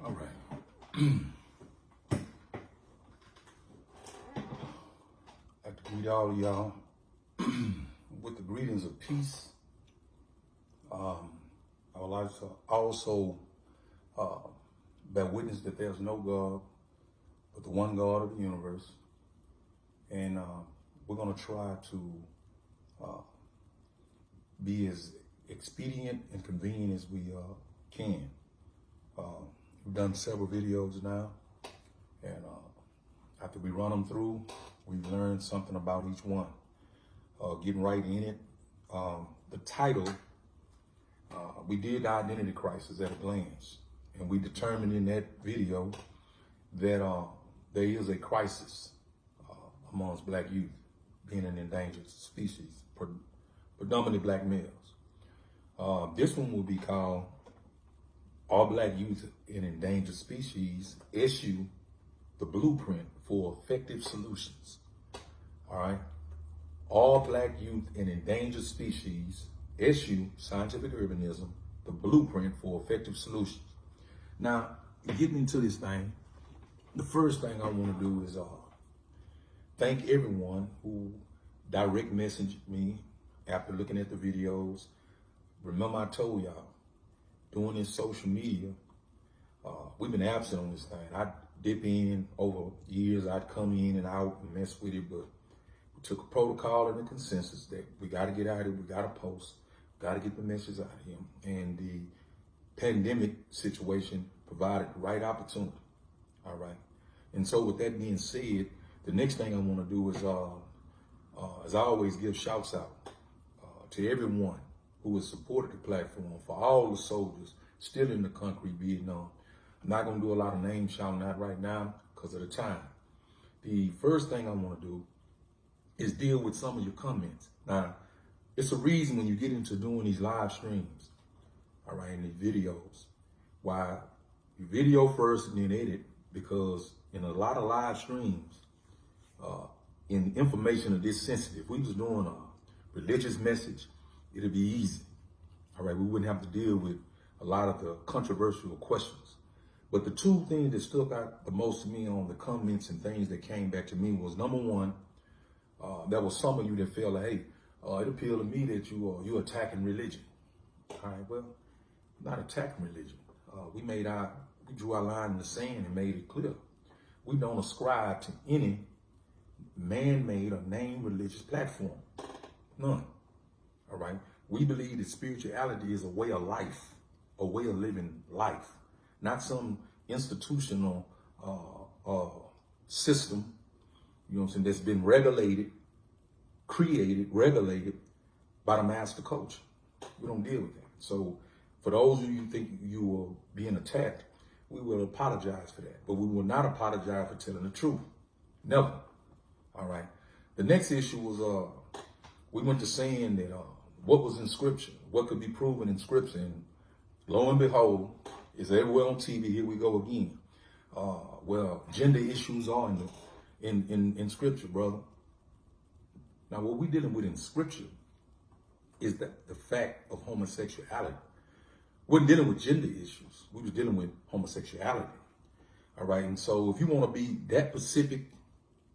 All right. I'd like to greet all of y'all with the greetings of peace. I would like to also bear witness that there's no God but the one God of the universe. And we're going to try to be as expedient and convenient as we can. We've done several videos now, and after we run them through, we've learned something about each one. Getting right in it. The title, we did the identity crisis at a glance, and we determined in that video that there is a crisis amongst black youth, being an endangered species, predominantly black males. This one will be called All Black Youth in Endangered Species Issue the Blueprint for Effective Solutions. All right. All Black Youth in Endangered Species Issue Scientific Urbanism, the Blueprint for Effective Solutions. Now, getting into this thing, the first thing I want to do is thank everyone who direct messaged me after looking at the videos. Remember, I told y'all, doing this social media, we've been absent on this thing. I'd dip in over years, I'd come in and out and mess with it, but we took a protocol and a consensus that we got to get out of it, we got to post, got to get the message out of here. And the pandemic situation provided the right opportunity. All right. And so with that being said, the next thing I want to do is as I always, give shouts out to everyone who has supported the platform, for all the soldiers still in the country, Vietnam. I'm not going to do a lot of name shouting out right now because of the time. The first thing I want to do is deal with some of your comments. Now, it's a reason when you get into doing these live streams, all right, and these videos, why you video first and then edit, because in a lot of live streams, in information of this sensitive, if we was doing a religious message, it'd be easy. All right, we wouldn't have to deal with a lot of the controversial questions. But the two things that stuck out the most to me on the comments and things that came back to me was, number one, there was some of you that felt like, hey, it appealed to me that you're attacking religion. All right, well, I'm not attacking religion. We drew our line in the sand and made it clear. We don't ascribe to any man-made or named religious platform. None. All right. We believe that spirituality is a way of life, a way of living life, not some institutional system, you know what I'm saying, that's been regulated by the master culture. We don't deal with that. So for those of you who think you were being attacked, we will apologize for that, but we will not apologize for telling the truth. Never. All right. The next issue was we went to saying that what was in Scripture, what could be proven in Scripture, and lo and behold, it's everywhere on TV. Here we go again. Well, gender issues are in Scripture, brother. Now, what we're dealing with in Scripture is that the fact of homosexuality. We weren't dealing with gender issues. We was dealing with homosexuality. All right. And so if you want to be that specific,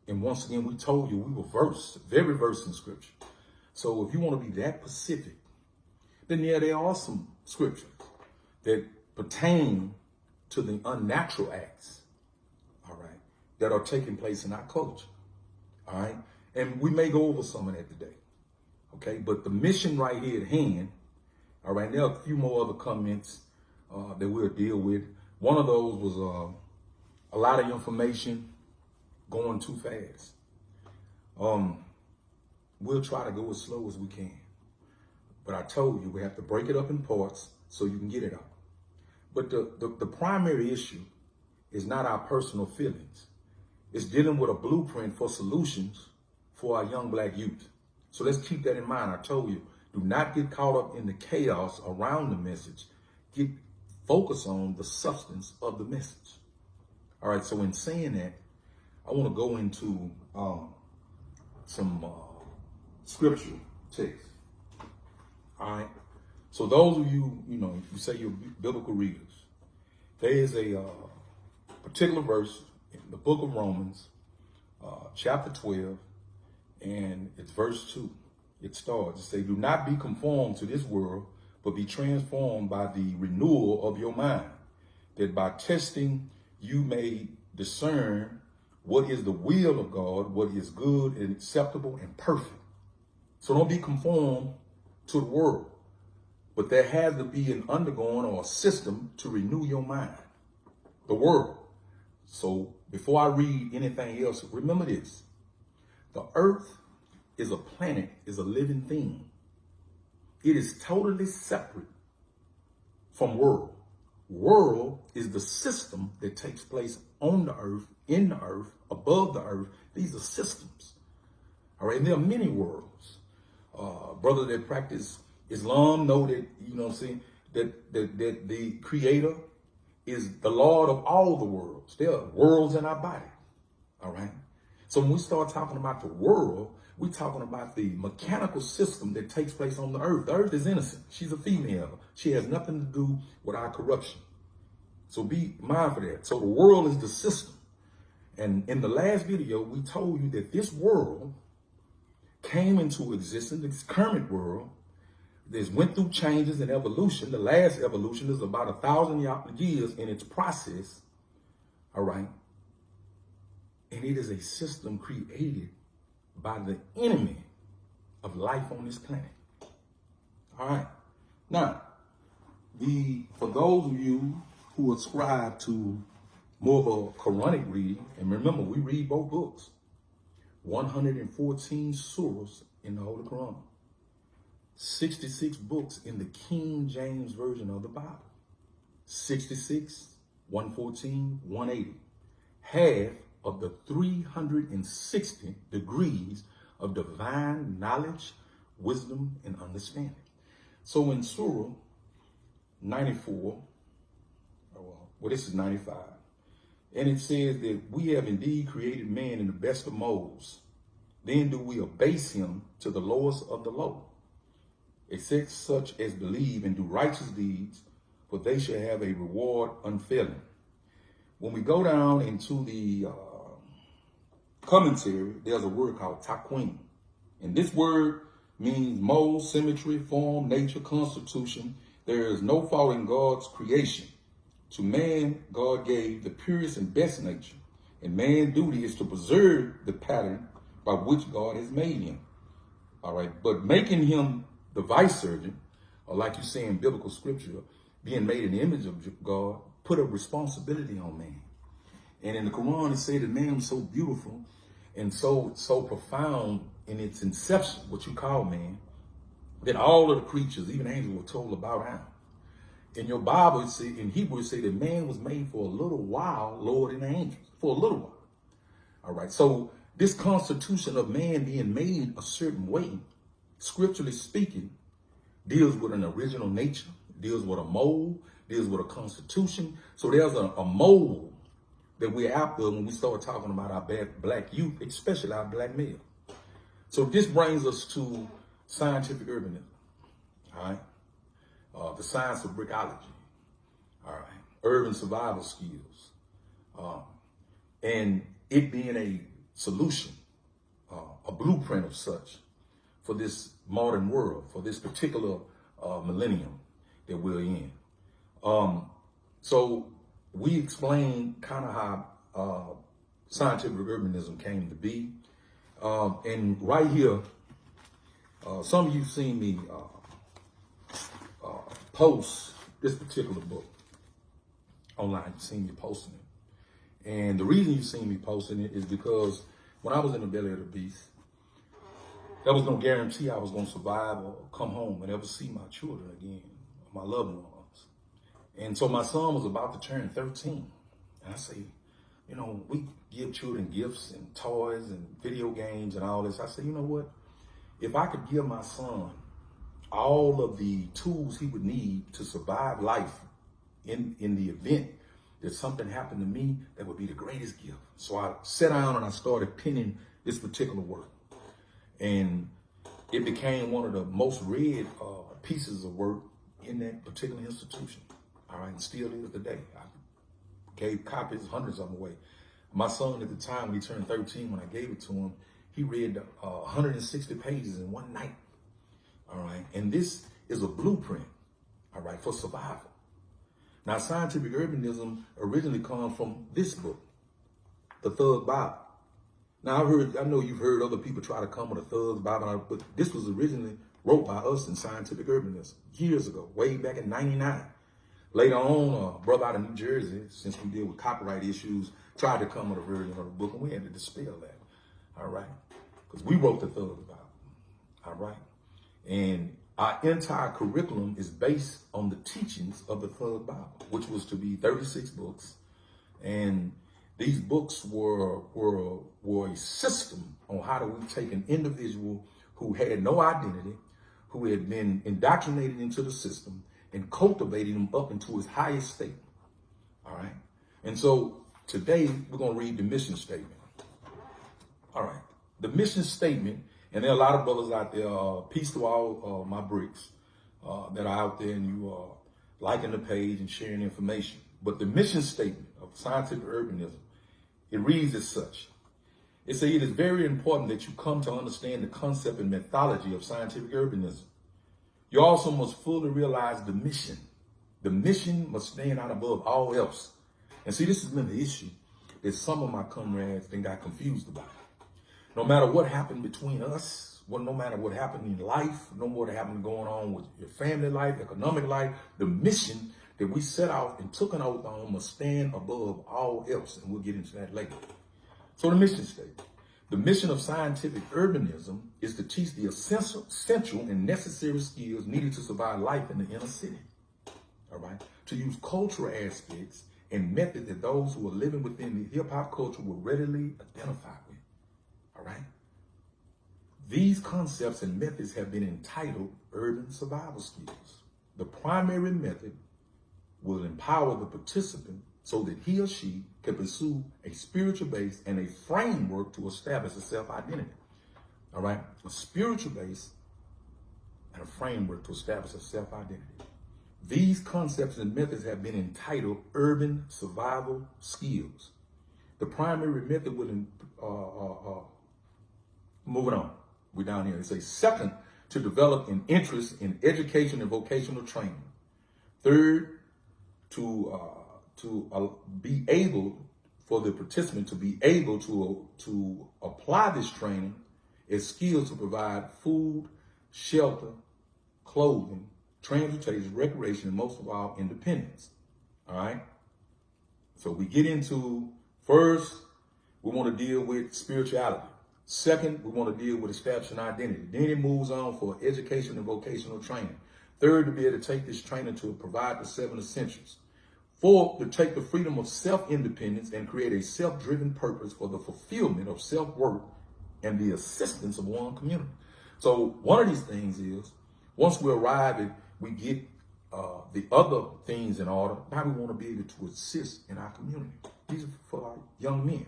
and once again, we told you we were very versed in Scripture. So if you want to be that specific, then yeah, there are some scriptures that pertain to the unnatural acts, all right, that are taking place in our culture, all right? And we may go over some of that today, okay? But the mission right here at hand, all right, there are a few more other comments that we'll deal with. One of those was a lot of information going too fast. We'll try to go as slow as we can. But I told you, we have to break it up in parts so you can get it out. But the primary issue is not our personal feelings. It's dealing with a blueprint for solutions for our young black youth. So let's keep that in mind. I told you, do not get caught up in the chaos around the message. Get focused on the substance of the message. All right, so in saying that, I want to go into some scripture text. All right. So those of you, you say you're biblical readers, there is a particular verse in the book of Romans, chapter 12, and it's verse 2. It starts, it says, do not be conformed to this world, but be transformed by the renewal of your mind, that by testing you may discern what is the will of God, what is good and acceptable and perfect. So don't be conformed to the world, but there has to be an undergoing or a system to renew your mind, the world. So before I read anything else, remember this: the earth is a planet, is a living thing. It is totally separate from world. World is the system that takes place on the earth, in the earth, above the earth. These are systems. All right, and there are many worlds. Brother that practice Islam know that, that the creator is the Lord of all the worlds. There are worlds in our body. All right. So when we start talking about the world, we're talking about the mechanical system that takes place on the earth. The earth is innocent. She's a female. She has nothing to do with our corruption. So be mindful of that. So the world is the system. And in the last video, we told you that this world came into existence, this current world, this went through changes and evolution. The last evolution is about 1,000 years in its process. All right. And it is a system created by the enemy of life on this planet. All right. Now, for those of you who ascribe to more of a Quranic reading, and remember, we read both books, 114 surahs in the Holy Quran, 66 books in the King James Version of the Bible, 66, 114, 180, half of the 360 degrees of divine knowledge, wisdom, and understanding. So in Surah 94, this is 95, and it says that we have indeed created man in the best of molds. Then do we abase him to the lowest of the low, except such as believe and do righteous deeds, for they shall have a reward unfailing. When we go down into the commentary, there's a word called taqwim. And this word means mold, symmetry, form, nature, constitution. There is no fault in God's creation. To man, God gave the purest and best nature. And man's duty is to preserve the pattern by which God has made him. All right. But making him the vice surgeon, or like you say in biblical scripture, being made in the image of God, put a responsibility on man. And in the Quran, it says that man was so beautiful and so profound in its inception, what you call man, that all of the creatures, even angels, were told about him. In your Bible, in Hebrew, it says that man was made for a little while lower than the angels, for a little while. All right. So this constitution of man being made a certain way, scripturally speaking, deals with an original nature, deals with a mold, deals with a constitution. So there's a mold that we're after when we start talking about our black youth, especially our black male. So this brings us to scientific urbanism, all right? The science of brickology, all right? Urban survival skills, and it being a solution, a blueprint of such for this modern world, for this particular millennium that we're in. So we explained kind of how scientific urbanism came to be. And right here, some of you seen me post this particular book online. You've seen me posting it. And the reason you've seen me posting it is because when I was in the belly of the beast, there was no guarantee I was going to survive or come home and ever see my children again, my loved ones. And so my son was about to turn 13. And I say, you know, we give children gifts and toys and video games and all this. I say, you know what? If I could give my son all of the tools he would need to survive life in the event that something happened to me, that would be the greatest gift. So I sat down and I started penning this particular work. And it became one of the most read pieces of work in that particular institution. All right, and still is today. I gave copies, hundreds of them away. My son at the time, when he turned 13, when I gave it to him, he read 160 pages in one night. All right, and this is a blueprint, all right, for survival. Now, scientific urbanism originally comes from this book, The Thug Bible. Now, I know you've heard other people try to come with a Thug Bible, but this was originally wrote by us in scientific urbanism years ago, way back in '99. Later on, a brother out of New Jersey, since we deal with copyright issues, tried to come with a version of the book, and we had to dispel that, all right? Because we wrote the Thug Bible, all right? And our entire curriculum is based on the teachings of the Thug Bible, which was to be 36 books. And these books were a system on how do we take an individual who had no identity, who had been indoctrinated into the system, and cultivating him up into his highest state. All right. And so today we're going to read the mission statement. All right. The mission statement, and there are a lot of brothers out there, peace to all my bricks that are out there, and you are liking the page and sharing information. But the mission statement of scientific urbanism, it reads as such. It says, it is very important that you come to understand the concept and methodology of scientific urbanism. You also must fully realize the mission. The mission must stand out above all else. And see, this has been the issue that some of my comrades then got confused about. No matter what happened between us, no matter what happened in life, no matter what happened going on with your family life, economic life, the mission that we set out and took an oath on must stand above all else. And we'll get into that later. So the mission statement. The mission of scientific urbanism is to teach the essential and necessary skills needed to survive life in the inner city. All right. To use cultural aspects and methods that those who are living within the hip hop culture will readily identify with. All right. These concepts and methods have been entitled urban survival skills. The primary method will empower the participant so that he or she can pursue a spiritual base and a framework to establish a self-identity. All right? A spiritual base and a framework to establish a self-identity. These concepts and methods have been entitled urban survival skills. The primary method will, moving on, we're down here. It says, second, to develop an interest in education and vocational training. Third, to be able for the participant to be able to apply this training as skills to provide food, shelter, clothing, transportation, recreation, and most of all, independence. All right. So we get into, first, we want to deal with spirituality. Second, we want to deal with establishing identity. Then it moves on for education and vocational training. Third, to be able to take this training to provide the 7 essentials. Fourth, to take the freedom of self-independence and create a self-driven purpose for the fulfillment of self-worth and the assistance of one community. So one of these things is, once we arrive at, we get the other things in order, now we want to be able to assist in our community. These are for our young men.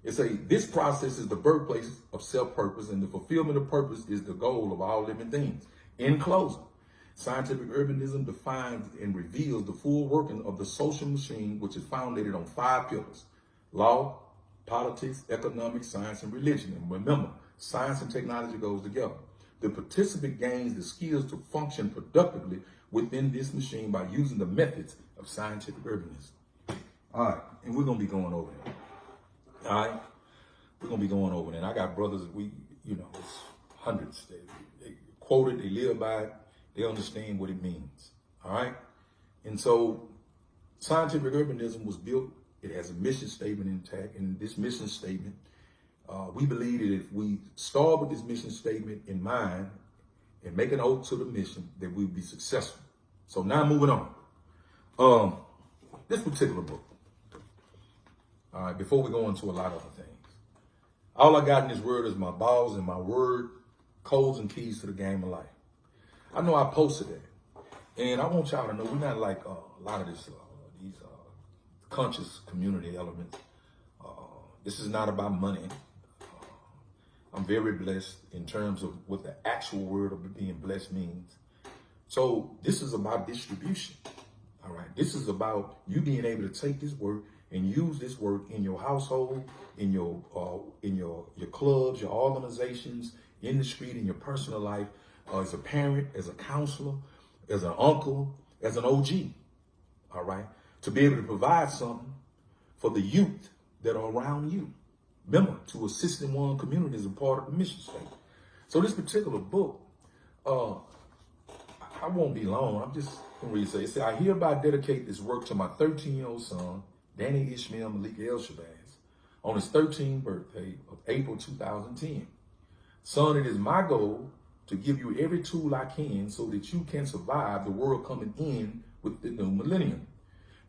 It's this process is the birthplace of self-purpose, and the fulfillment of purpose is the goal of all living things. In closing, scientific urbanism defines and reveals the full working of the social machine, which is founded on 5 pillars: law, politics, economics, science, and religion. And remember, science and technology goes together. The participant gains the skills to function productively within this machine by using the methods of scientific urbanism. All right, and we're going to be going over that. All right, we're going to be going over that. And I got brothers, it's hundreds. They quote it, they live by it. They understand what it means, all right? And so scientific urbanism was built. It has a mission statement intact. And this mission statement, we believe that if we start with this mission statement in mind and make an oath to the mission, that we'll be successful. So now moving on. This particular book, All right, before we go into a lot of other things. All I got in this word is my balls and my word, codes and keys to the game of life. I know I posted that. And I want y'all to know we're not like a lot of these conscious community elements. This is not about money. I'm very blessed in terms of what the actual word of being blessed means. So this is about distribution. All right. This is about you being able to take this word and use this word in your household, in your clubs, your organizations, in the street, in your personal life, as a parent, as a counselor, as an uncle, as an OG. All right. To be able to provide something for the youth that are around you. Remember, to assist in one community is a part of the mission statement. So this particular book, I won't be long. I'm just going to read it. It says, I hereby dedicate this work to my 13-year-old son, Danny Ishmael Malik El-Shabazz, on his 13th birthday of April 2010. Son, it is my goal to give you every tool I can so that you can survive the world coming in with the new millennium.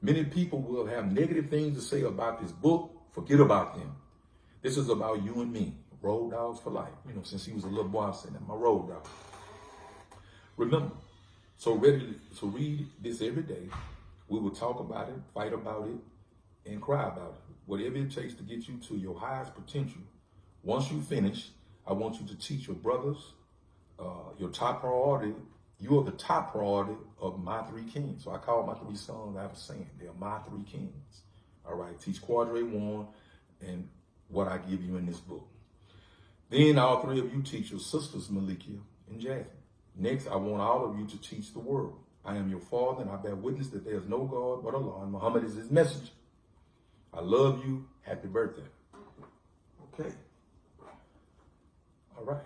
Many people will have negative things to say about this book. Forget about them. This is about you and me. Road dogs for life. You know, since he was a little boy, I said that, my road dog. Remember, so read this every day. We will talk about it, fight about it, and cry about it. Whatever it takes to get you to your highest potential. Once you finish, I want you to teach your brothers, your top priority. You are the top priority of my three kings. So I call my three sons, I have a saying, they're my three kings. All right, teach Quadre 1 and what I give you in this book. Then all three of you teach your sisters, Malikia and Jasmine. Next, I want all of you to teach the world. I am your father, and I bear witness that there is no God but Allah, and Muhammad is his messenger. I love you. Happy birthday. Okay. All right.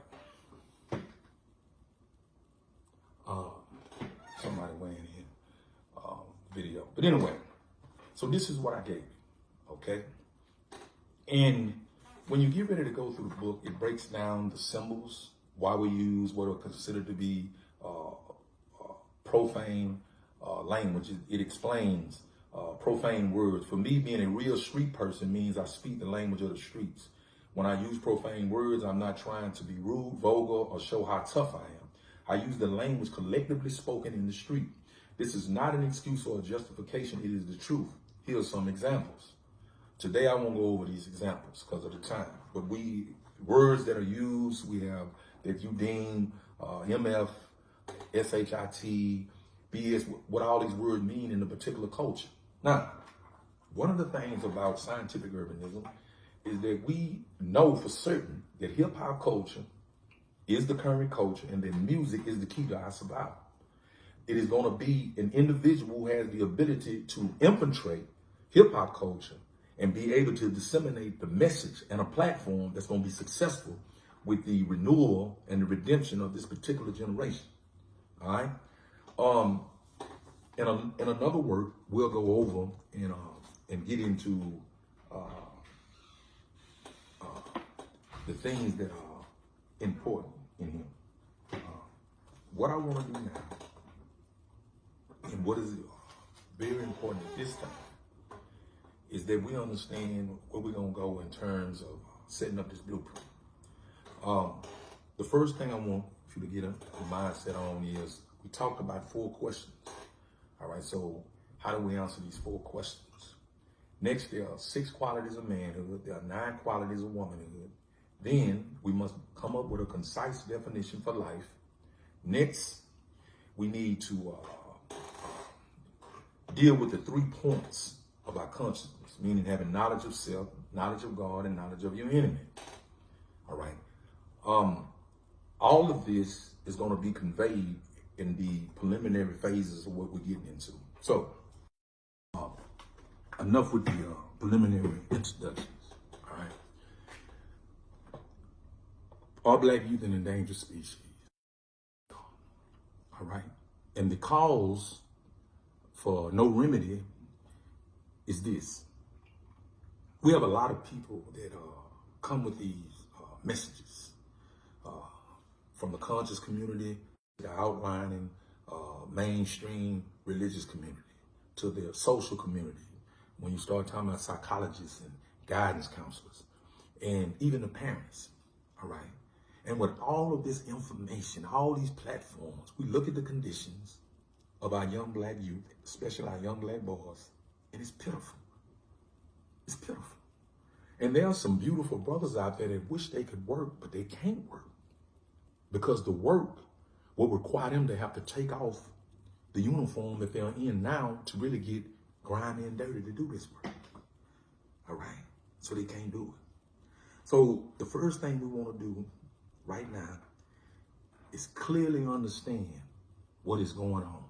Somebody weighing in video. But anyway, so this is what I gave you. Okay. And when you get ready to go through the book, it breaks down the symbols, why we use what are considered to be profane language. It explains profane words. For me, being a real street person means I speak the language of the streets. When I use profane words, I'm not trying to be rude, vulgar, or show how tough I am. I use the language collectively spoken in the street. This is not an excuse or a justification. It is the truth. Here are some examples. Today, I won't go over these examples because of the time. But words that are used, we have that you deem MF, SHIT, BS, what all these words mean in a particular culture. Now, one of the things about scientific urbanism is that we know for certain that hip hop culture is the current culture and that music is the key to our survival. It is going to be an individual who has the ability to infiltrate hip hop culture and be able to disseminate the message and a platform that's going to be successful with the renewal and the redemption of this particular generation. All right. In another work, we'll go over and get into the things that are important in here. What I want to do now, and what is very important at this time, is that we understand where we're going to go in terms of setting up this blueprint. The first thing I want you to get a mindset on is we talked about 4 questions. All right, so how do we answer these 4 questions? Next, there are 6 qualities of manhood. There are 9 qualities of womanhood. Then we must come up with a concise definition for life. Next, we need to deal with the 3 points of our consciousness, meaning having knowledge of self, knowledge of God, and knowledge of your enemy. All right. All of this is going to be conveyed in the preliminary phases of what we're getting into. So, enough with the preliminary introductions. All right. All Black youth and endangered species. All right. And the cause for no remedy is this. We have a lot of people that come with these messages from the conscious community, the outlining mainstream religious community, to the social community. When you start talking about psychologists guidance counselors, and even the parents, all right? And with all of this information, all these platforms, we look at the conditions of our young black youth, especially our young black boys, and it's pitiful. It's pitiful. And there are some beautiful brothers out there that wish they could work, but they can't work because the work will require them to have to take off the uniform that they're in now to really get grimy and dirty to do this work. All right? So they can't do it. So the first thing we want to do right now is clearly understand what is going on.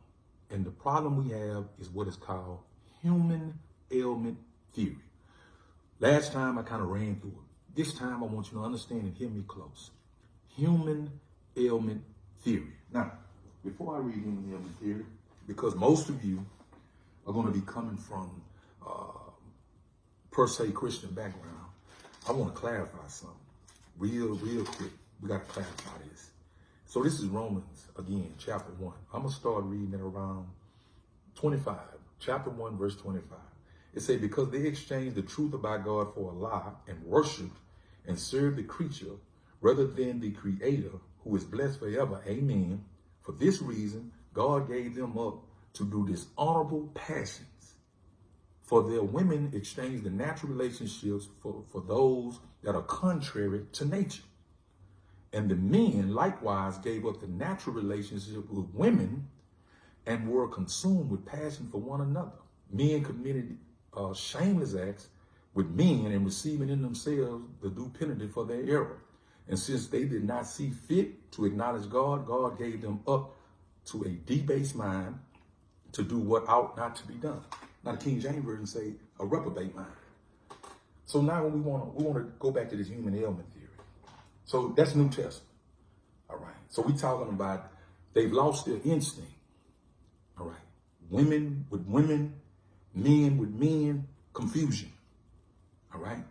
And the problem we have is what is called human ailment theory. Last time I kind of ran through it. This time I want you to understand and hear me close. Human ailment theory. Now, before I read human ailment theory, because most of you are going to be coming from per se Christian background, I want to clarify something real quick. We got to clarify this. So this is Romans, again, chapter 1. I'm going to start reading it around 25, chapter 1, verse 25. It says, because they exchanged the truth about God for a lie and worshiped and served the creature rather than the creator who is blessed forever. Amen. For this reason, God gave them up to do dishonorable passions. For their women exchanged the natural relationships for those that are contrary to nature. And the men likewise gave up the natural relationship with women and were consumed with passion for one another. Men committed shameless acts with men and receiving in themselves the due penalty for their error. And since they did not see fit to acknowledge God, God gave them up to a debased mind to do what ought not to be done. Now the King James Version say a reprobate mind. So now we want to go back to this human ailment theory. So that's New Testament. All right. So we're talking about they've lost their instinct. All right. Women with women, men with men, confusion. All right.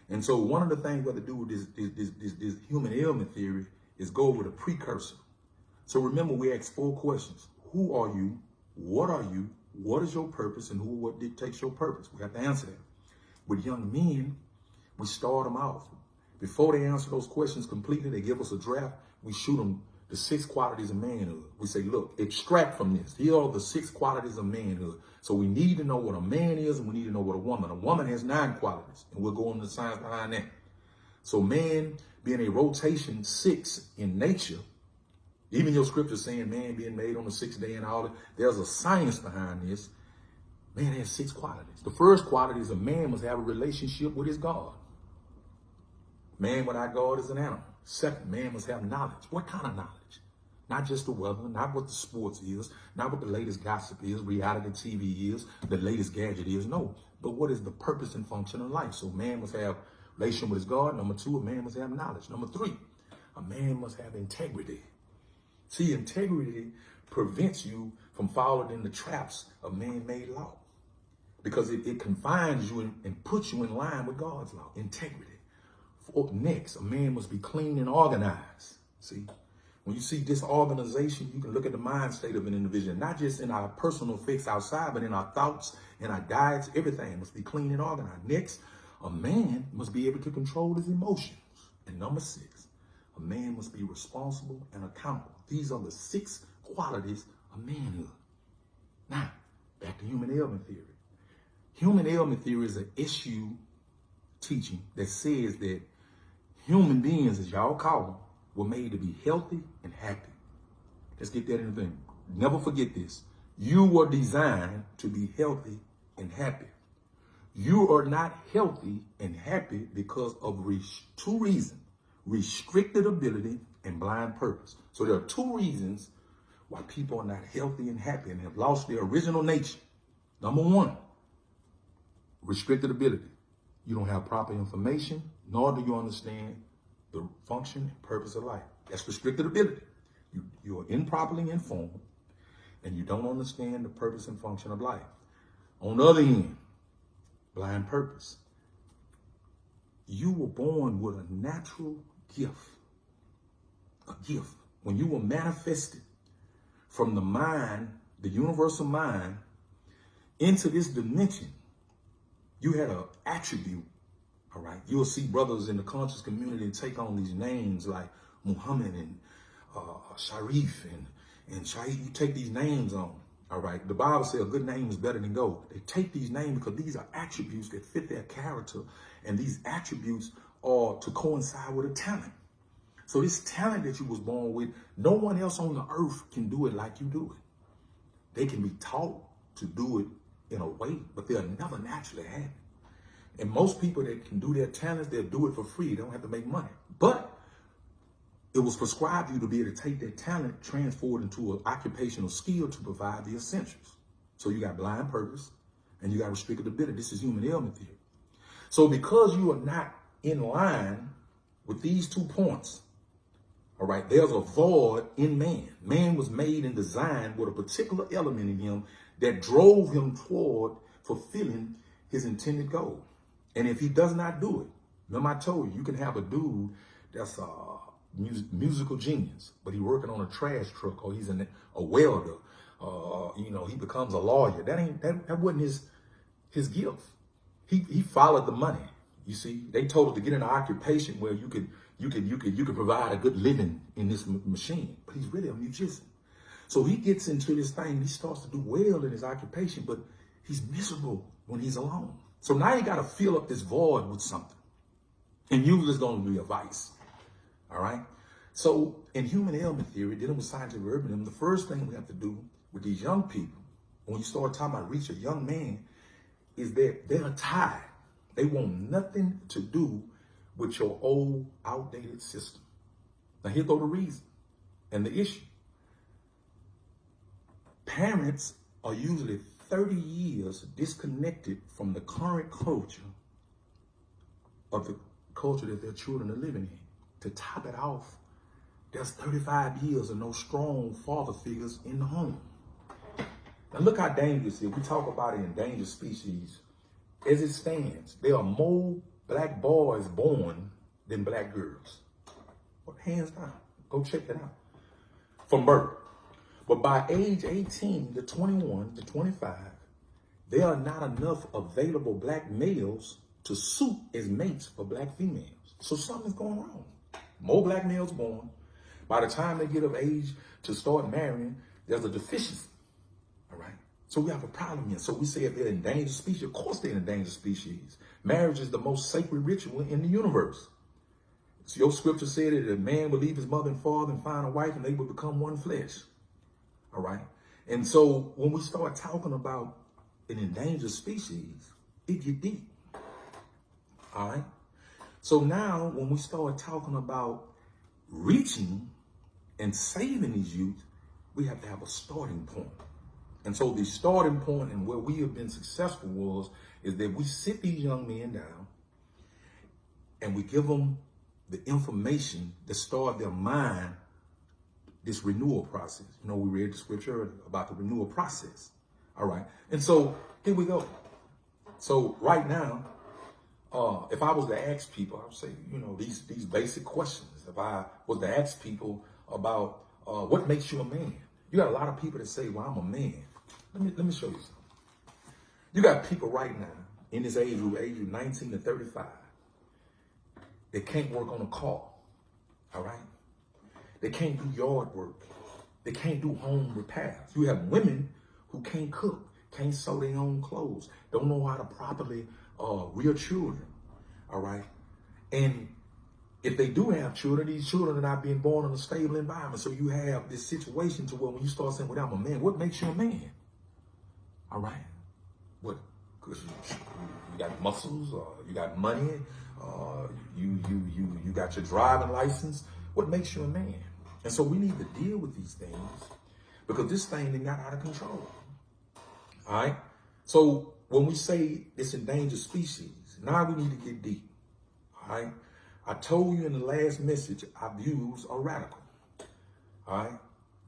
And so one of the things we have to do with this human ailment theory is go over the precursor. So remember, we asked 4 questions. Who are you? What are you? What is your purpose? And what dictates your purpose? We have to answer that. With young men, we start them off. Before they answer those questions completely, they give us a draft. We shoot them the 6 qualities of manhood. We say, look, extract from this. Here are the 6 qualities of manhood. So we need to know what a man is, and we need to know what a woman. A woman has 9 qualities, and we'll go into the science behind that. So man being a rotation 6 in nature, even your scripture saying man being made on the 6th day and all that, there's a science behind this. Man has 6 qualities. The first quality is a man must have a relationship with his God. Man without God is an animal. Second, man must have knowledge. What kind of knowledge? Not just the weather, not what the sports is, not what the latest gossip is, reality TV is, the latest gadget is. No, but what is the purpose and function of life? So man must have relation with his God. Number 2, a man must have knowledge. Number 3, a man must have integrity. See, integrity prevents you from falling in the traps of man-made law because it confines you and puts you in line with God's law. Integrity. Next, a man must be clean and organized. See, when you see disorganization, you can look at the mind state of an individual, not just in our personal fix outside, but in our thoughts and our diets. Everything must be clean and organized. Next, a man must be able to control his emotions. And number 6, a man must be responsible and accountable. These are the 6 qualities of manhood. Now, back to human ailment theory. Human ailment theory is an issue teaching that says that human beings, as y'all call them, were made to be healthy and happy. Let's get that in the thing. Never forget this. You were designed to be healthy and happy. You are not healthy and happy because of 2 reasons: restricted ability and blind purpose. So there are 2 reasons why people are not healthy and happy and have lost their original nature. Number 1, restricted ability. You don't have proper information, nor do you understand the function and purpose of life. That's restricted ability. You are improperly informed, and you don't understand the purpose and function of life. On the other hand, blind purpose. You were born with a natural gift. A gift. When you were manifested from the mind, the universal mind, into this dimension, you had an attribute All right. You'll see brothers in the conscious community take on these names like Muhammad and Sharif and Shahid. You take these names on. All right. The Bible says a good name is better than gold. They take these names because these are attributes that fit their character. And these attributes are to coincide with a talent. So this talent that you was born with, no one else on the earth can do it like you do it. They can be taught to do it in a way, but they'll never naturally have it. And most people that can do their talents, they'll do it for free. They don't have to make money. But it was prescribed you to be able to take that talent, transfer it into an occupational skill to provide the essentials. So you got blind purpose and you got restricted ability. This is human ailment theory. So because you are not in line with these 2 points, all right, there's a void in man. Man was made and designed with a particular element in him that drove him toward fulfilling his intended goal. And if he does not do it, remember I told you, you can have a dude that's a musical genius, but he's working on a trash truck, or he's a welder, he becomes a lawyer. That wasn't his gift. He followed the money. You see, they told him to get in an occupation where you could provide a good living in this machine, but he's really a musician. So he gets into this thing, he starts to do well in his occupation, but he's miserable when he's alone. So now you got to fill up this void with something. And usually it's going to be a vice. All right. So in human ailment theory, dealing with scientific urbanism, the first thing we have to do with these young people, when you start talking about reach a young man, is that they're tired. They want nothing to do with your old, outdated system. Now here go the reason and the issue. Parents are usually 30 years disconnected from the current culture of the culture that their children are living in. To top it off, there's 35 years of no strong father figures in the home. Now look how dangerous it is. We talk about an endangered species. As it stands, there are more black boys born than black girls. Well, hands down. Go check it out. From birth. But by age 18 to 21 to 25, there are not enough available black males to suit as mates for black females. So something's going wrong. More black males born. By the time they get of age to start marrying, there's a deficiency. All right. So we have a problem here. So we say if they're an endangered species, of course they're an endangered species. Marriage is the most sacred ritual in the universe. So your scripture said that a man will leave his mother and father and find a wife and they will become one flesh. All right. And so when we start talking about an endangered species, it get deep. All right. So now when we start talking about reaching and saving these youth, we have to have a starting point. And so the starting point and where we have been successful is that we sit these young men down and we give them the information that start their mind, this renewal process. You know, we read the scripture about the renewal process. All right. And so here we go. So right now, if I was to ask people, I would say, these basic questions. If I was to ask people about what makes you a man, you got a lot of people that say, well, I'm a man. Let me show you something. You got people right now in this age group, age of 19 to 35, that can't work on a car. All right. They can't do yard work. They can't do home repairs. You have women who can't cook, can't sew their own clothes, don't know how to properly rear children. All right. And if they do have children, these children are not being born in a stable environment. So you have this situation to where when you start saying, well, I'm a man, what makes you a man? All right. What? Because you got muscles, you got money, you got your driving license. What makes you a man? And so we need to deal with these things because this thing done got out of control. All right. So when we say this endangered species, now we need to get deep. All right. I told you in the last message, our views are radical. All right.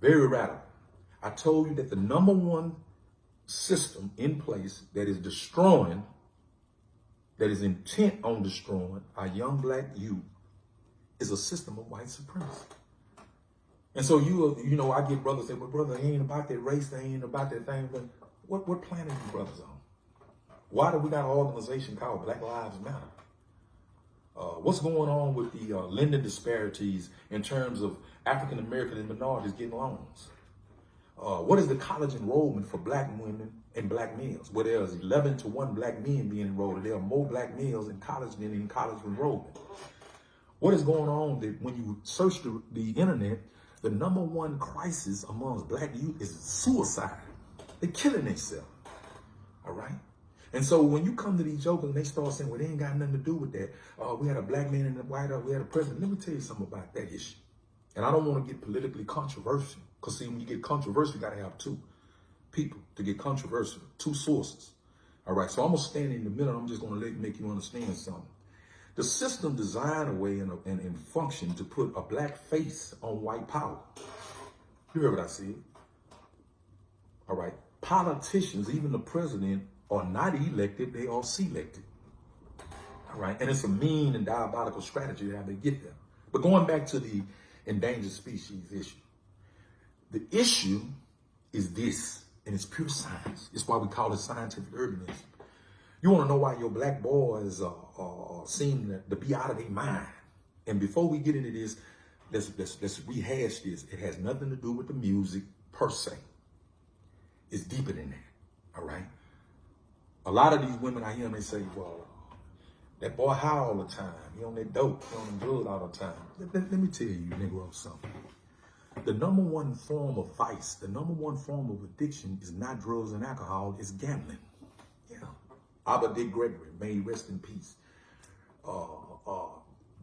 Very radical. I told you that the number one system in place that is destroying, that is intent on destroying our young black youth is a system of white supremacy. And so I get brothers say, well, brother, it ain't about that race, they ain't about that thing. But what planet are you brothers on? Why do we got an organization called Black Lives Matter? What's going on with the lending disparities in terms of African American and minorities getting loans? What is the college enrollment for black women and black males? Where there's 11 to 1 black men being enrolled, there are more black males in college than in college enrollment. What is going on that when you search the internet, the #1 crisis amongst black youth is suicide. They're killing themselves. All right? And so when you come to these jokers and they start saying, well, they ain't got nothing to do with that. We had a black man in the White House, we had a president. Let me tell you something about that issue. And I don't want to get politically controversial. Because see, when you get controversial, you got to have two people to get controversial, two sources. All right, so I'm going to stand in the middle. I'm just going to make you understand something. The system designed a way and function to put a black face on white power. You heard what I said? All right. Politicians, even the president, are not elected, they are selected. All right. And it's a mean and diabolical strategy how they get there. But going back to the endangered species issue, the issue is this, and it's pure science. It's why we call it scientific urbanism. You want to know why your black boys seem to be out of their mind. And before we get into this, let's rehash this. It has nothing to do with the music per se. It's deeper than that, all right? A lot of these women I hear them, they say, well, that boy high all the time. He on that dope, he on drugs all the time. Let me tell you, Negro, something. The #1 form of vice, the #1 form of addiction is not drugs and alcohol, it's gambling. Yeah. Abba Dick Gregory, may he rest in peace.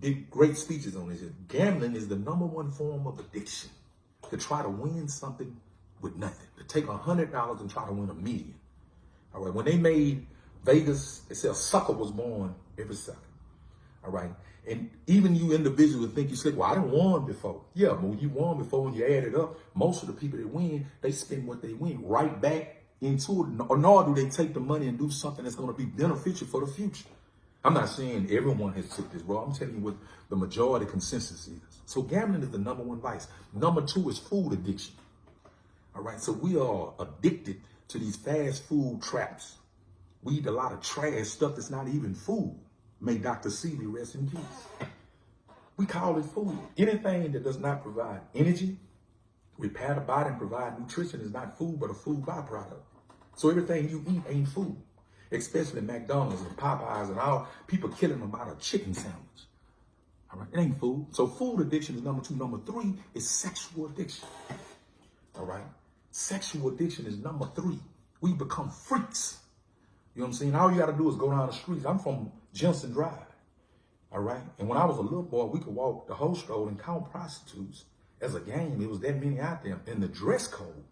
Did great speeches on this. Gambling is the #1 form of addiction. To try to win something with nothing. To take $100 and try to win $1 million. All right. When they made Vegas, they said a sucker was born every second. All right. And even you individuals think you slick. Well, I didn't won before. Yeah, but when you won before, when you add it up, most of the people that win, they spend what they win right back into it. Nor do they take the money and do something that's going to be beneficial for the future. I'm not saying everyone has took this, bro. I'm telling you what the majority consensus is. So gambling is the #1 vice. #2 is food addiction. All right, so we are addicted to these fast food traps. We eat a lot of trash stuff that's not even food. May Dr. Seeley rest in peace. We call it food. Anything that does not provide energy, repair the body, and provide nutrition is not food, but a food byproduct. So everything you eat ain't food, especially McDonald's and Popeyes and all people killing about a chicken sandwich. All right, it ain't food. So food addiction is #2. #3 is sexual addiction. All right, sexual addiction is #3. We become freaks. You know what I'm saying? All you got to do is go down the streets. I'm from Johnson Drive. All right, and when I was a little boy, we could walk the whole stroll and count prostitutes as a game. It was that many out there, and the dress code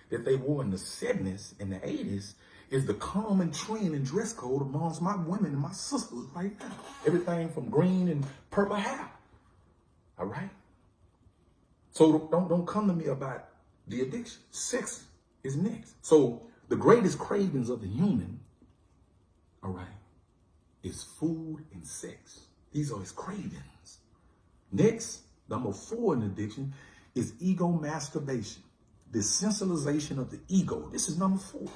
that they wore in the 70s and the 80s is the common trend and dress code amongst my women and my sisters right now. Everything from green and purple hair. All right? So don't come to me about the addiction. Sex is next. So the greatest cravings of the human, all right, is food and sex. These are his cravings. Next, #4 in addiction is ego masturbation. The sensualization of the ego. This is #4.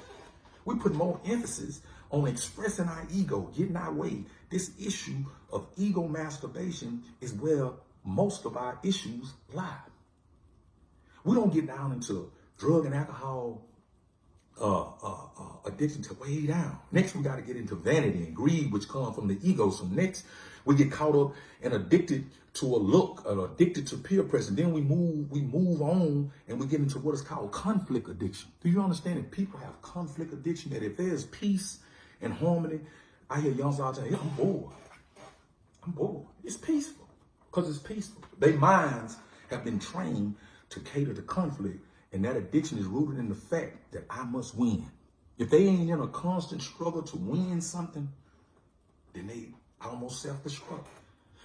We put more emphasis on expressing our ego, getting our way. This issue of ego masturbation is where most of our issues lie. We don't get down into drug and alcohol addiction till way down. Next, we got to get into vanity and greed, which come from the ego. So next, we get caught up and addicted to a look, or addicted to peer pressure. Then we move on and we get into what is called conflict addiction. Do you understand that people have conflict addiction? That if there's peace and harmony, I hear young all saying, I'm bored. I'm bored. It's peaceful because it's peaceful. Their minds have been trained to cater to conflict, and that addiction is rooted in the fact that I must win. If they ain't in a constant struggle to win something, then they almost self-destruct.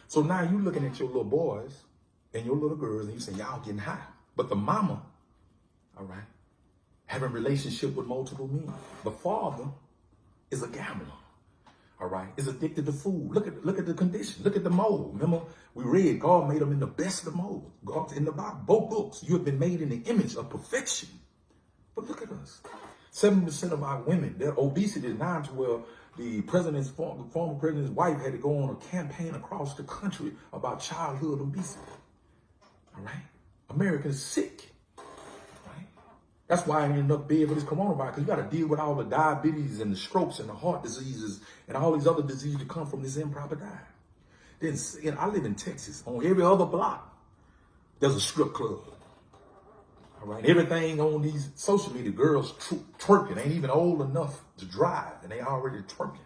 So now you looking at your little boys and your little girls and you say, y'all getting high. But the mama, all right, having a relationship with multiple men. The father is a gambler, all right, is addicted to food. Look at the condition. Look at the mold. Remember, we read God made them in the best of mold. God in the Bible, both books. You have been made in the image of perfection. But look at us. 7% of our women, their obesity is down to where The former president's wife had to go on a campaign across the country about childhood obesity. All right? America's sick. Right? That's why I ended up bed with this coronavirus, because you got to deal with all the diabetes and the strokes and the heart diseases and all these other diseases that come from this improper diet. Then I live in Texas. On every other block, there's a strip club. All right, everything on these social media, girls twerking, ain't even old enough to drive, and they already twerking.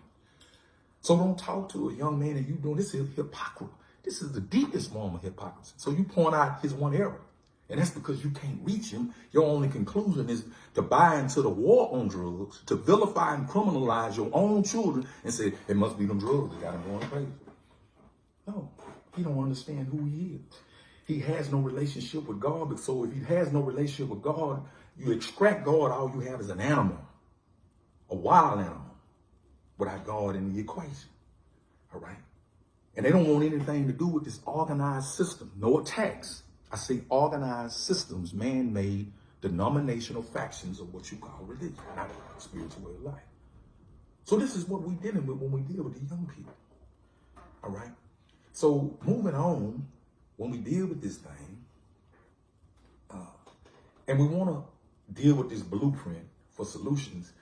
So don't talk to a young man and you doing this is hypocrisy. This is the deepest form of hypocrisy. So you point out his one error, and that's because you can't reach him. Your only conclusion is to buy into the war on drugs, to vilify and criminalize your own children, and say it must be them drugs that got him going crazy. No, he don't understand who he is. He has no relationship with God. So if he has no relationship with God, you extract God, all you have is an animal, a wild animal, without God in the equation. All right? And they don't want anything to do with this organized system. No attacks. I say organized systems, man-made, denominational factions of what you call religion, not a spiritual way of life. So this is what we're dealing with when we deal with the young people. All right? So moving on, when we deal with this thing, and we want to deal with this blueprint for solutions,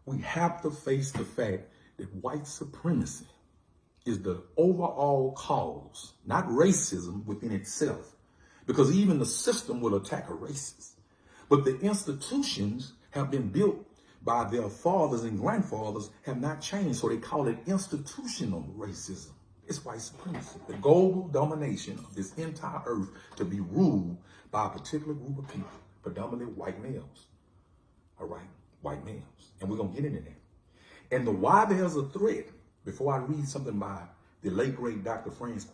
we have to face the fact that white supremacy is the overall cause, not racism within itself, because even the system will attack a racist. But the institutions have been built by their fathers and grandfathers have not changed, so they call it institutional racism. It's white supremacy, the global domination of this entire earth to be ruled by a particular group of people, predominantly white males. All right, white males. And we're going to get into that. And the why there's a threat, before I read something by the late, great Dr. Francis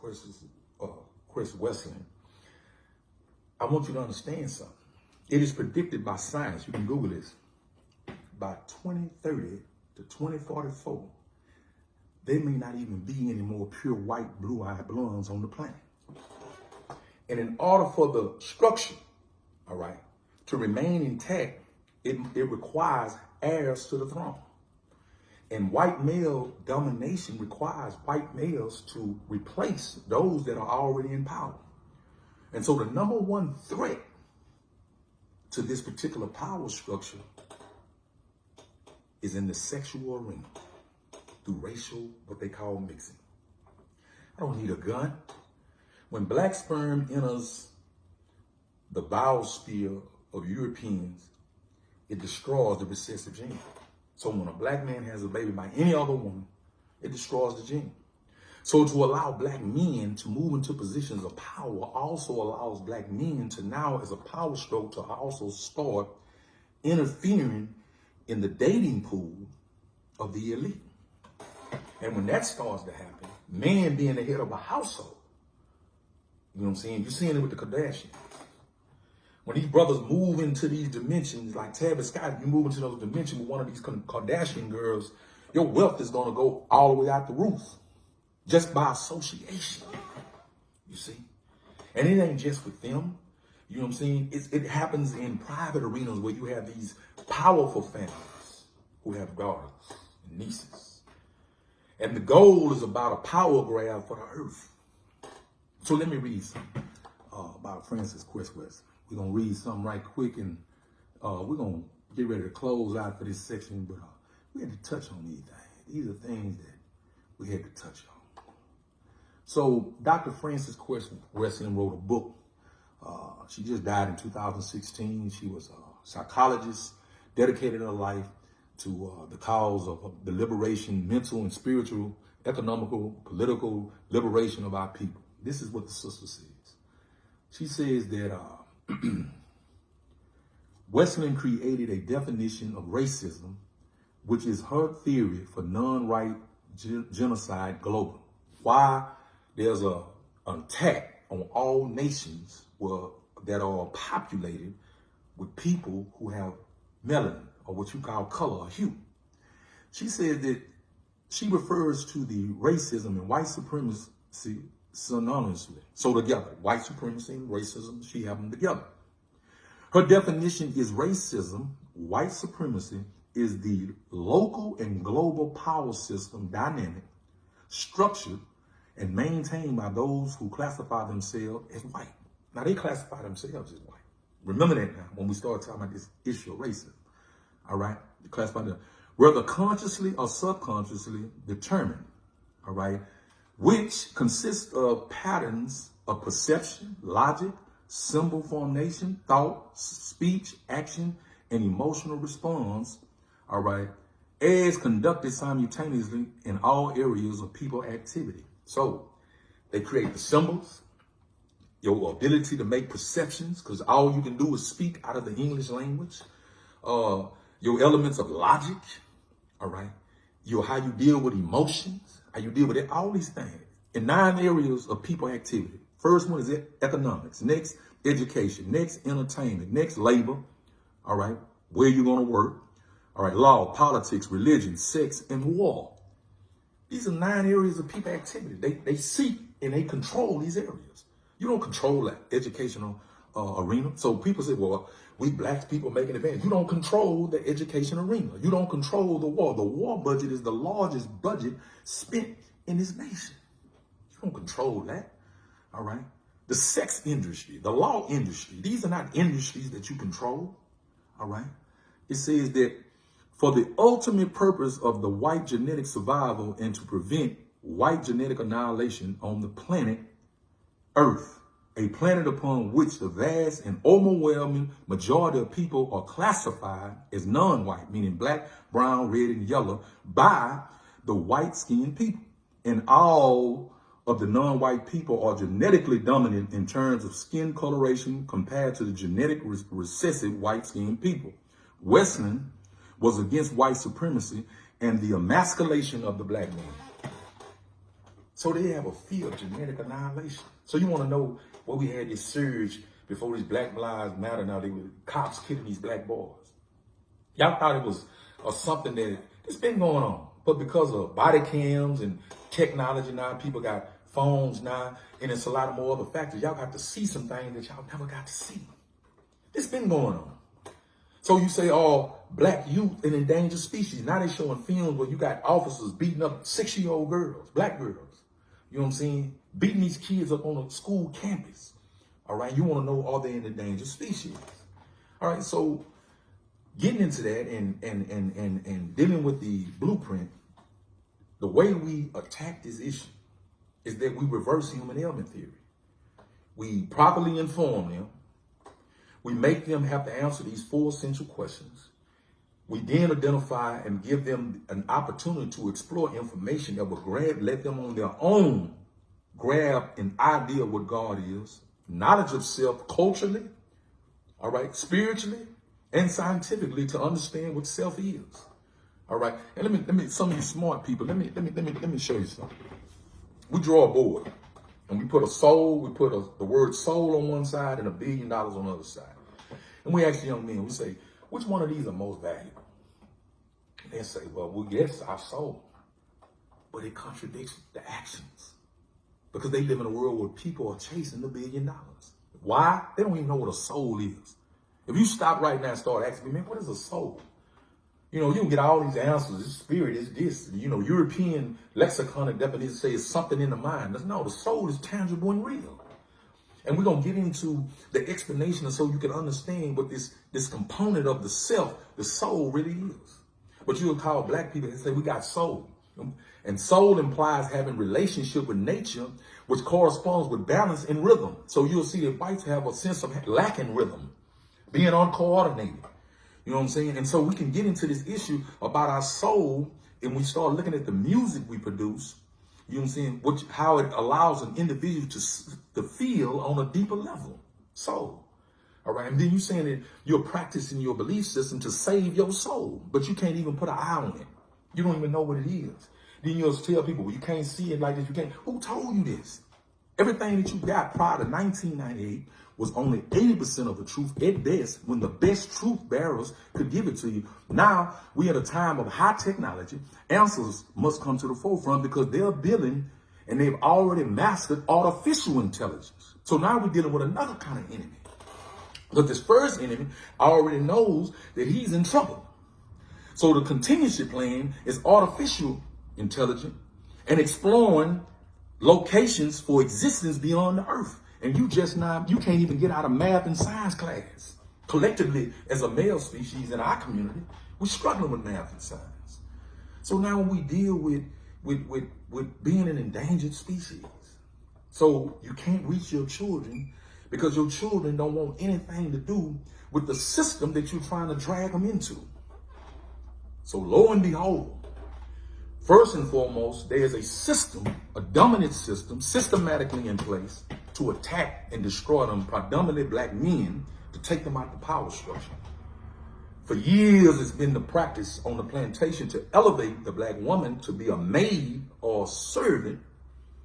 Chris Wesleyan, I want you to understand something. It is predicted by science, you can Google this, by 2030 to 2044, there may not even be any more pure white, blue-eyed blondes on the planet. And in order for the structure, all right, to remain intact, it requires heirs to the throne. And white male domination requires white males to replace those that are already in power. And so the number one threat to this particular power structure is in the sexual arena through racial, what they call mixing. I don't need a gun. When black sperm enters the biosphere of Europeans, it destroys the recessive gene. So when a black man has a baby by any other woman, it destroys the gene. So to allow black men to move into positions of power also allows black men to now, as a power stroke, to also start interfering in the dating pool of the elite. And when that starts to happen, man being the head of a household, you know what I'm saying? You're seeing it with the Kardashians. When these brothers move into these dimensions, like Travis Scott, you move into those dimensions with one of these Kardashian girls, your wealth is going to go all the way out the roof, just by association, you see? And it ain't just with them, you know what I'm saying? It happens in private arenas where you have these powerful families who have daughters and nieces. And the goal is about a power grab for the earth. So let me read something about Francis Chris Wesleyan. We're going to read something right quick, and we're going to get ready to close out for this section, but we had to touch on these things. These are things that we had to touch on. So Dr. Francis Chris Wesleyan wrote a book. She just died in 2016. She was a psychologist, dedicated her life to the cause of the liberation, mental and spiritual, economical, political liberation of our people. This is what the sister says. She says that Wesleyan created a definition of racism, which is her theory for non-white genocide globally. Why there's an attack on all nations that are populated with people who have melanin, or what you call color or hue. She said that she refers to the racism and white supremacy synonymously. So together, white supremacy and racism, she have them together. Her definition is racism, white supremacy, is the local and global power system dynamic, structured, and maintained by those who classify themselves as white. Now, they classify themselves as white. Remember that now when we start talking about this issue of racism. All right? They classify them, whether consciously or subconsciously determined. All right? Which consists of patterns of perception, logic, symbol formation, thought, speech, action, and emotional response, all right, as conducted simultaneously in all areas of people activity. So they create the symbols, your ability to make perceptions, because all you can do is speak out of the English language, your elements of logic, all right, how you deal with emotions, how you deal with it, all these things in 9 areas of people activity. First one is economics, next education, next entertainment, next labor, all right, where you're going to work, all right, law, politics, religion, sex, and war. These are 9 areas of people activity. They seek and they control these areas. You don't control that educational arena. So people say, well, we black people making advantage. You don't control the education arena. You don't control the war. The war budget is the largest budget spent in this nation. You don't control that. All right. The sex industry, the law industry, these are not industries that you control. All right. It says that for the ultimate purpose of the white genetic survival and to prevent white genetic annihilation on the planet Earth, a planet upon which the vast and overwhelming majority of people are classified as non-white, meaning black, brown, red, and yellow, by the white-skinned people. And all of the non-white people are genetically dominant in terms of skin coloration compared to the genetic recessive white-skinned people. Western was against white supremacy and the emasculation of the black man. So they have a fear of genetic annihilation. So you want to know where we had this surge before these Black Lives Matter. Now they were cops killing these black boys. Y'all thought it was something that's been going on. But because of body cams and technology now, people got phones now, and it's a lot of more other factors. Y'all got to see some things that y'all never got to see. It's been going on. So you say, oh, black youth and endangered species. Now they showing films where you got officers beating up 6-year-old girls, black girls. You know what I'm saying? Beating these kids up on a school campus. All right. You want to know, are they an endangered species? All right. So getting into that and dealing with the blueprint, the way we attack this issue is that we reverse human element theory. We properly inform them. We make them have to answer these 4 essential questions. We then identify and give them an opportunity to explore information that will let them on their own grab an idea of what God is, knowledge of self culturally, all right, spiritually, and scientifically to understand what self is. All right. And let me some of you smart people, let me show you something. We draw a board and we put the word soul on one side and $1 billion on the other side. And we ask young men, we say, which one of these are most valuable? And they say, well, yes, our soul. But it contradicts the actions. Because they live in a world where people are chasing $1 billion. Why? They don't even know what a soul is. If you stop right now and start asking me, man, what is a soul? You know, you can get all these answers. This spirit is this. You know, European lexicon and definition say it's something in the mind. No, the soul is tangible and real. And we're going to get into the explanation so you can understand what this component of the self, the soul really is. But you'll call black people and say, we got soul. And soul implies having relationship with nature, which corresponds with balance and rhythm. So you'll see that whites have a sense of lacking rhythm, being uncoordinated. You know what I'm saying? And so we can get into this issue about our soul, and we start looking at the music we produce. You know what I'm saying? How it allows an individual to feel on a deeper level. Soul. All right. And then you're saying that you're practicing your belief system to save your soul, but you can't even put an eye on it. You don't even know what it is. Then you'll tell people, well, you can't see it like this. You can't. Who told you this? Everything that you got prior to 1998 was only 80% of the truth at best, when the best truth bearers could give it to you. Now, we at a time of high technology. Answers must come to the forefront because they're building and they've already mastered artificial intelligence. So now we're dealing with another kind of enemy. But this first enemy already knows that he's in trouble. So the contingency plan is artificial intelligence and exploring locations for existence beyond the earth. And you can't even get out of math and science class. Collectively, as a male species in our community, we're struggling with math and science. So now when we deal with being an endangered species, so you can't reach your children because your children don't want anything to do with the system that you're trying to drag them into. So lo and behold, first and foremost, there's a system, a dominant system, systematically in place to attack and destroy them, predominantly black men, to take them out the power structure. For years, it's been the practice on the plantation to elevate the black woman to be a maid or a servant,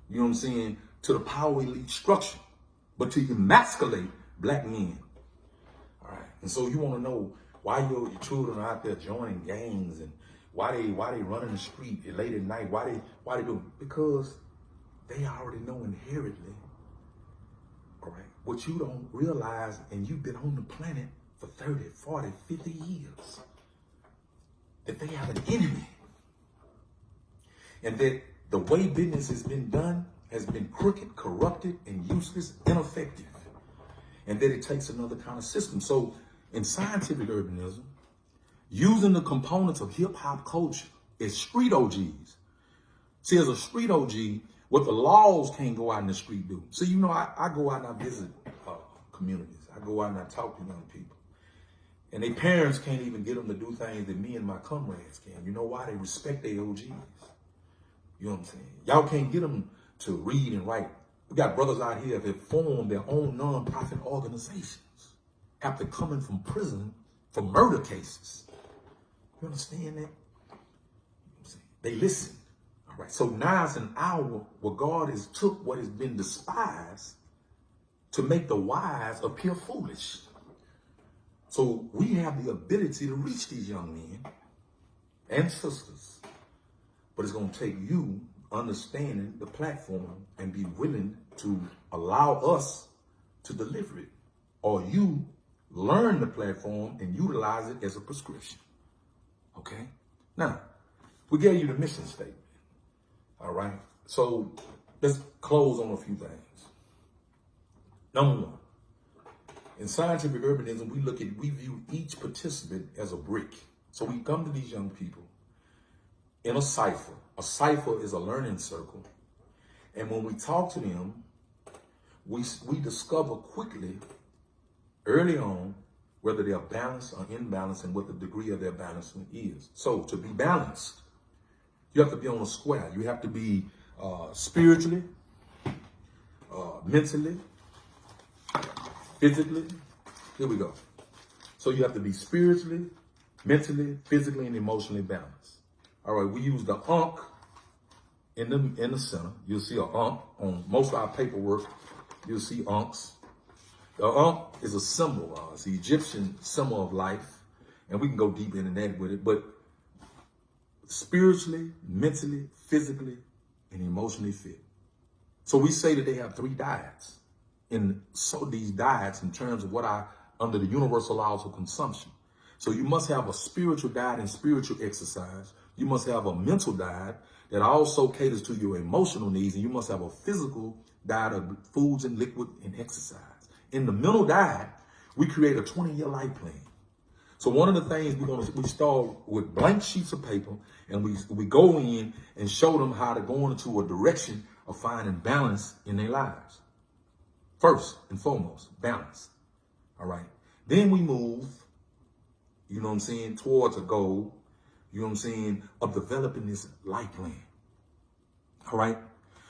you know what I'm saying, to the power elite structure, but to emasculate black men. All right. And so you want to know why your children are out there joining gangs and why they running the street late at night, why they do it? Because they already know inherently, all right, what you don't realize, and you've been on the planet for 30, 40, 50 years, that they have an enemy. And that the way business has been done has been crooked, corrupted, and useless, ineffective. And that it takes another kind of system. So in scientific urbanism, using the components of hip hop culture as street OGs. See, as a street OG, what the laws can't go out in the street do. So, you know, I go out and I visit communities. I go out and I talk to young people. And their parents can't even get them to do things that me and my comrades can. You know why? They respect their OGs. You know what I'm saying? Y'all can't get them to read and write. We got brothers out here that formed their own non-profit organizations after coming from prison for murder cases. You understand that? They listen. All right. So now it's an hour where God has took what has been despised to make the wise appear foolish. So we have the ability to reach these young men and sisters, but it's going to take you understanding the platform and be willing to allow us to deliver it, or you learn the platform and utilize it as a prescription. Okay? Now, we gave you the mission statement. All right? So let's close on a few things. Number one, in scientific urbanism, we view each participant as a brick. So we come to these young people in a cipher. A cipher is a learning circle. And when we talk to them, we discover quickly, early on, whether they're balanced or imbalanced and what the degree of their balancing is. So to be balanced, you have to be on a square. You have to be spiritually, mentally, physically. Here we go. So you have to be spiritually, mentally, physically, and emotionally balanced. All right, we use the Ankh in the center. You'll see an Ankh on most of our paperwork. You'll see Ankhs. The Ankh is a symbol. It's the Egyptian symbol of life, and we can go deep into that with it. But spiritually, mentally, physically, and emotionally fit. So we say that they have 3 diets. And so these diets, in terms of under the universal laws of consumption. So you must have a spiritual diet and spiritual exercise. You must have a mental diet that also caters to your emotional needs. And you must have a physical diet of foods and liquid and exercise. In the mental diet, we create a 20-year life plan. So one of the things we start with blank sheets of paper, and we go in and show them how to go into a direction of finding balance in their lives. First and foremost, balance. All right. Then we move, you know what I'm saying, towards a goal, you know what I'm saying, of developing this life plan. All right.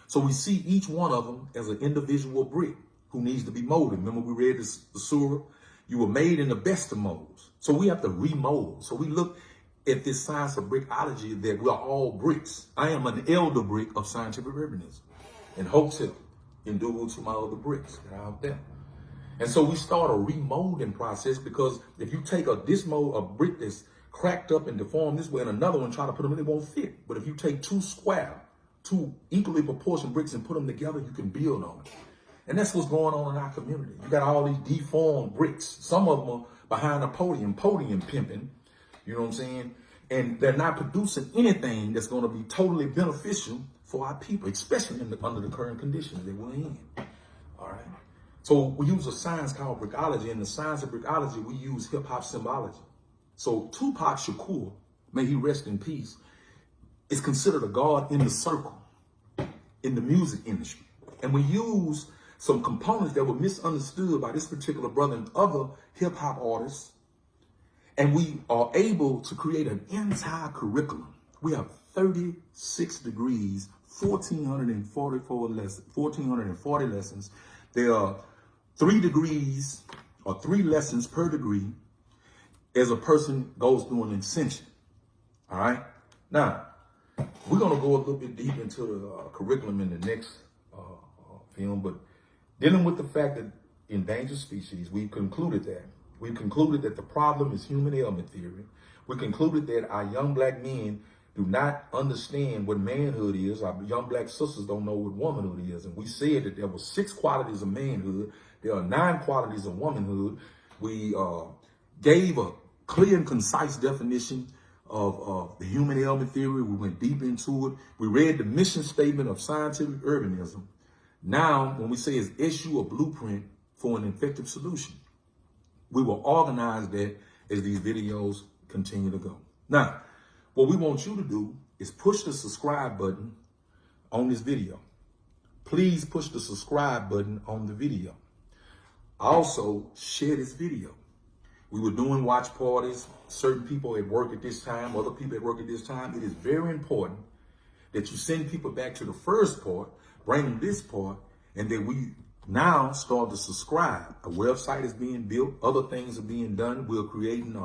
So we see each one of them as an individual brick who needs to be molded. Remember we read the surah? You were made in the best of molds. So we have to remold. So we look at this science of brickology that we're all bricks. I am an elder brick of scientific urbanism and hotel and due to my other bricks that are out there. And so we start a remolding process, because if you take a brick that's cracked up and deformed this way and another one, try to put them in, it won't fit. But if you take 2 equally proportioned bricks and put them together, you can build on it. And that's what's going on in our community. You got all these deformed bricks. Some of them are behind a podium pimping, you know what I'm saying? And they're not producing anything that's going to be totally beneficial for our people, especially under the current conditions that we're in. All right. So we use a science called brickology. In the science of brickology, we use hip hop symbology. So Tupac Shakur, may he rest in peace, is considered a god in the circle in the music industry. And we use some components that were misunderstood by this particular brother and other hip hop artists. And we are able to create an entire curriculum. We have 36 degrees, 1,440 lessons. There are 3 degrees or 3 lessons per degree as a person goes through an ascension. All right. Now, we're going to go a little bit deep into the curriculum in the next film, but dealing with the fact that endangered species, we've concluded that. We've concluded that the problem is human element theory. We concluded that our young black men do not understand what manhood is. Our young black sisters don't know what womanhood is. And we said that there were 6 qualities of manhood. There are 9 qualities of womanhood. We gave a clear and concise definition of the human element theory. We went deep into it. We read the mission statement of scientific urbanism. Now, when we say it's issue a blueprint for an effective solution, we will organize that as these videos continue to go. Now, what we want you to do is push the subscribe button on this video. Please push the subscribe button on the video. Also, share this video. We were doing watch parties, certain people at work at this time, other people at work at this time. It is very important that you send people back to the first part, bring them this part, and that we now start to subscribe. A website is being built. Other things are being done. We're creating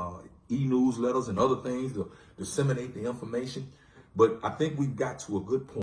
e-newsletters and other things to disseminate the information. But I think we've got to a good point.